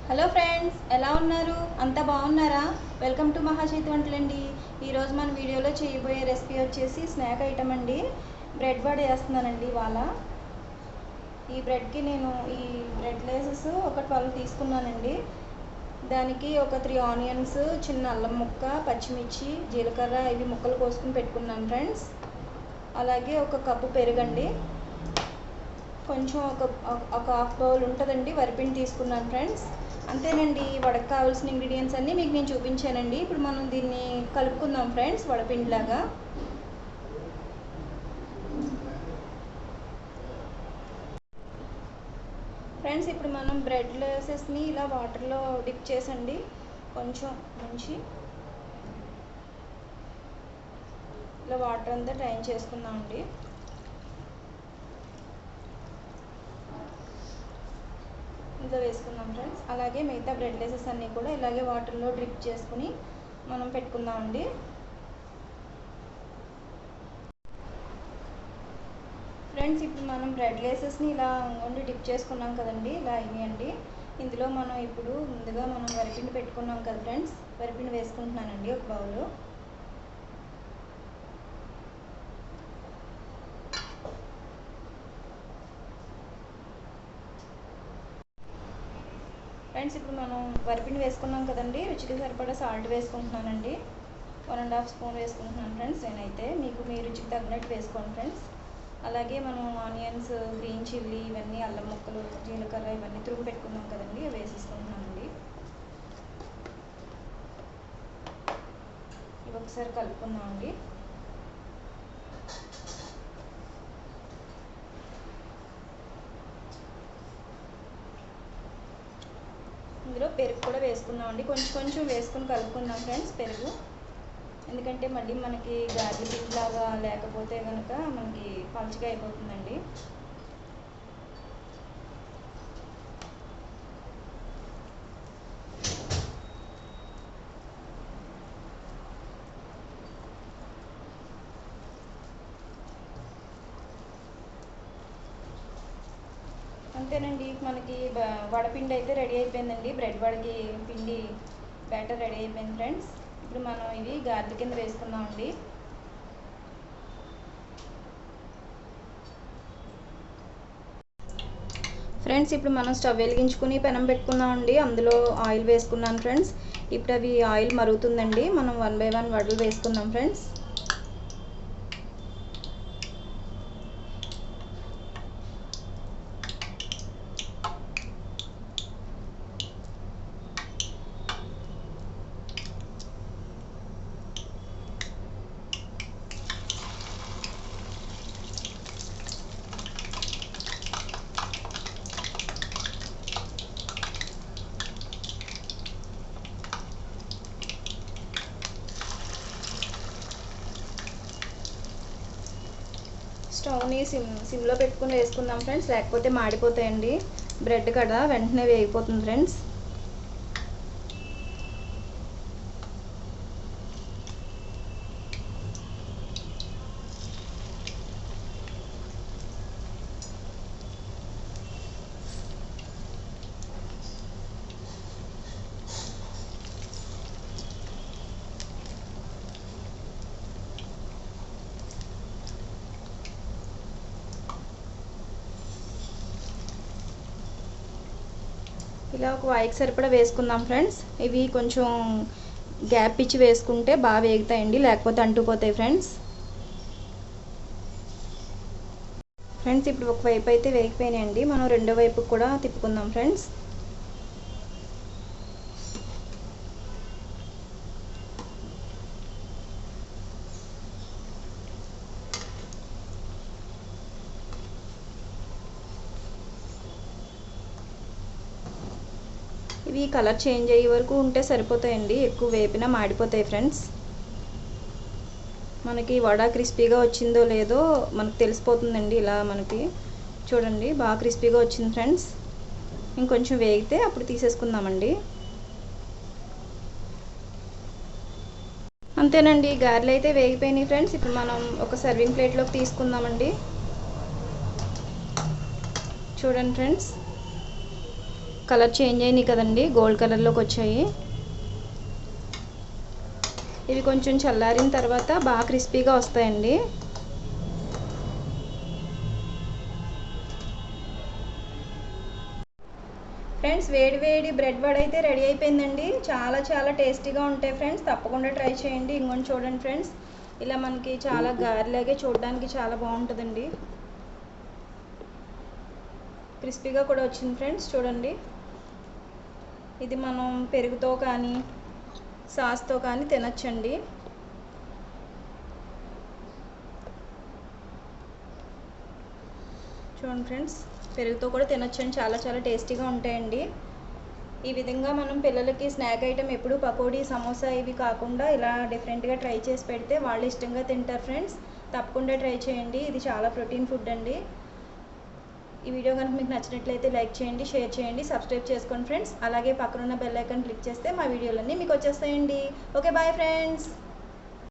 Hello friends, ఎలా ఉన్నారు? అంతా బాగున్నారా? వెల్కమ్ టు మహాచేతి వంటలండి. ఈరోజు మన వీడియోలో చేయబోయే రెసిపీ వచ్చేసి స్నాక్ ఐటమ్ అండి. బ్రెడ్ వడ వేస్తున్నానండి ఇవాళ. ఈ బ్రెడ్కి నేను ఈ బ్రెడ్ లేసెస్ ఒక 12 తీసుకున్నానండి. దానికి ఒక 3 ఆనియన్స్, చిన్న అల్లం ముక్క, పచ్చిమిర్చి, జీలకర్ర ఇవి ముక్కలు కోసుకుని పెట్టుకున్నాను ఫ్రెండ్స్. అలాగే ఒక కప్పు పెరుగండి, కొంచెం ఒక హాఫ్ బౌల్ ఉంటుందండి వరిపిండి తీసుకున్నాను ఫ్రెండ్స్. అంతేనండి, వడకు కావాల్సిన ఇంగ్రీడియంట్స్ అన్నీ మీకు నేను చూపించానండి. ఇప్పుడు మనం దీన్ని కలుపుకుందాం ఫ్రెండ్స్ వడపిండిలాగా. ఫ్రెండ్స్, ఇప్పుడు మనం బ్రెడ్ లేసెస్ని ఇలా వాటర్లో డిప్ చేసండి కొంచెం ముంచి ఇలా వాటర్ అంతా డ్రైన్ చేసుకుందామండి. ఇందులో వేసుకుందాం ఫ్రెండ్స్. అలాగే మిగతా బ్రెడ్ లేసెస్ అన్నీ కూడా ఇలాగే వాటర్లో డ్రిప్ చేసుకుని మనం పెట్టుకుందామండి. ఫ్రెండ్స్, ఇప్పుడు మనం బ్రెడ్ లేసెస్ని ఇలా వండి డిప్ చేసుకున్నాం కదండి, ఇలా అయినాయండి. ఇందులో మనం ఇప్పుడు ముందుగా మనం వరిపిండి పెట్టుకున్నాం కదా ఫ్రెండ్స్, వరిపిండి వేసుకుంటున్నానండి ఒక బౌల్లో. ఫ్రెండ్స్, ఇప్పుడు మనం వరిపిండి వేసుకున్నాం కదండి, రుచికి సరిపడా సాల్ట్ వేసుకుంటున్నానండి. 1.5 స్పూన్ వేసుకుంటున్నాను ఫ్రెండ్స్ నేనైతే. మీకు మీ రుచికి తగినట్టు వేసుకోండి ఫ్రెండ్స్. అలాగే మనం ఆనియన్స్, గ్రీన్ చిల్లీ ఇవన్నీ, అల్లం ముక్కలు, జీలకర్ర ఇవన్నీ తురుము పెట్టుకున్నాం కదండి, అవి వేసేసుకుంటున్నానండి. ఇవి ఒకసారి కలుపుకుందామండి. ఇందులో పెరుగు కూడా వేసుకుందామండి, కొంచెం కొంచెం వేసుకుని కలుపుకుందాం ఫ్రెండ్స్ పెరుగు. ఎందుకంటే మళ్ళీ మనకి గార్లి పిండిలాగా లేకపోతే కనుక మనకి పలుచగా అయిపోతుందండి. అంతేనండి, మనకి వడపిండి అయితే రెడీ అయిపోయిందండి. బ్రెడ్ వడకి పిండి బ్యాటర్ రెడీ అయిపోయింది ఫ్రెండ్స్. ఇప్పుడు మనం ఇవి గార్లిక్ కింద వేసుకుందామండి. ఫ్రెండ్స్, ఇప్పుడు మనం స్టవ్ వెలిగించుకుని పెనం పెట్టుకుందామండి. అందులో ఆయిల్ వేసుకున్నాను ఫ్రెండ్స్. ఇప్పుడు అవి ఆయిల్ మరుగుతుందండి, మనం 1 by 1 వడలు వేసుకుందాం ఫ్రెండ్స్. స్టవ్ని సిమ్లో పెట్టుకుని వేసుకుందాం ఫ్రెండ్స్, లేకపోతే మాడిపోతాయండి. బ్రెడ్ కదా వెంటనే వేగిపోతుంది ఫ్రెండ్స్. ఇలా ఒక వాయికి సరిపడా వేసుకుందాం ఫ్రెండ్స్. ఇవి కొంచెం గ్యాప్ ఇచ్చి వేసుకుంటే బాగా వేగుతాయండి, లేకపోతే అంటుకుపోతాయి ఫ్రెండ్స్. ఫ్రెండ్స్, ఇప్పుడు ఒక వైపు అయితే వేగిపోయినాయండి, మనం రెండో వైపు కూడా తిప్పుకుందాం ఫ్రెండ్స్. ఇవి కలర్ చేంజ్ అయ్యే వరకు ఉంటే సరిపోతాయండి, ఎక్కువ వేపినా మాడిపోతాయి ఫ్రెండ్స్. మనకి వడ క్రిస్పీగా వచ్చిందో లేదో మనకు తెలిసిపోతుందండి. ఇలా మనకి చూడండి బాగా క్రిస్పీగా వచ్చింది ఫ్రెండ్స్. ఇంకొంచెం వేగితే అప్పుడు తీసేసుకుందామండి. అంతేనండి, గారెలు అయితే వేగిపోయినాయి ఫ్రెండ్స్. ఇప్పుడు మనం ఒక సర్వింగ్ ప్లేట్లోకి తీసుకుందామండి. చూడండి ఫ్రెండ్స్, కలర్ చేంజ్ అయినాయి కదండి, గోల్డ్ కలర్లోకి వచ్చాయి. ఇవి కొంచెం చల్లారిన తర్వాత బాగా క్రిస్పీగా వస్తాయండి. ఫ్రెండ్స్, వేడి వేడి బ్రెడ్ వడ అయితే రెడీ అయిపోయిందండి. చాలా చాలా టేస్టీగా ఉంటాయి ఫ్రెండ్స్, తప్పకుండా ట్రై చేయండి. ఇంకొని చూడండి ఫ్రెండ్స్, ఇలా మనకి చాలా గారెలాగే చూడడానికి చాలా బాగుంటుందండి. క్రిస్పీగా కూడా వచ్చింది ఫ్రెండ్స్, చూడండి. ఇది మనం పెరుగుతో కానీ సాస్తో కానీ తినచ్చండి. చూడండి ఫ్రెండ్స్, పెరుగుతో కూడా తినొచ్చండి, చాలా చాలా టేస్టీగా ఉంటాయండి. ఈ విధంగా మనం పిల్లలకి స్నాక్ ఐటెం ఎప్పుడు పకోడీ, సమోసా ఇవి కాకుండా ఇలా డిఫరెంట్గా ట్రై చేసి పెడితే వాళ్ళు ఇష్టంగా తింటారు ఫ్రెండ్స్. తప్పకుండా ట్రై చేయండి, ఇది చాలా ప్రోటీన్ ఫుడ్ అండి. ఈ వీడియో కనుక మీకు నచ్చినట్లయితే లైక్ చేయండి, షేర్ చేయండి, సబ్స్క్రైబ్ చేసుకోండి ఫ్రెండ్స్. అలాగే పక్కనున్న బెల్ ఐకాన్ క్లిక్ చేస్తే మా వీడియోలన్నీ మీకు వచ్చేస్తాయండి. Okay, bye friends.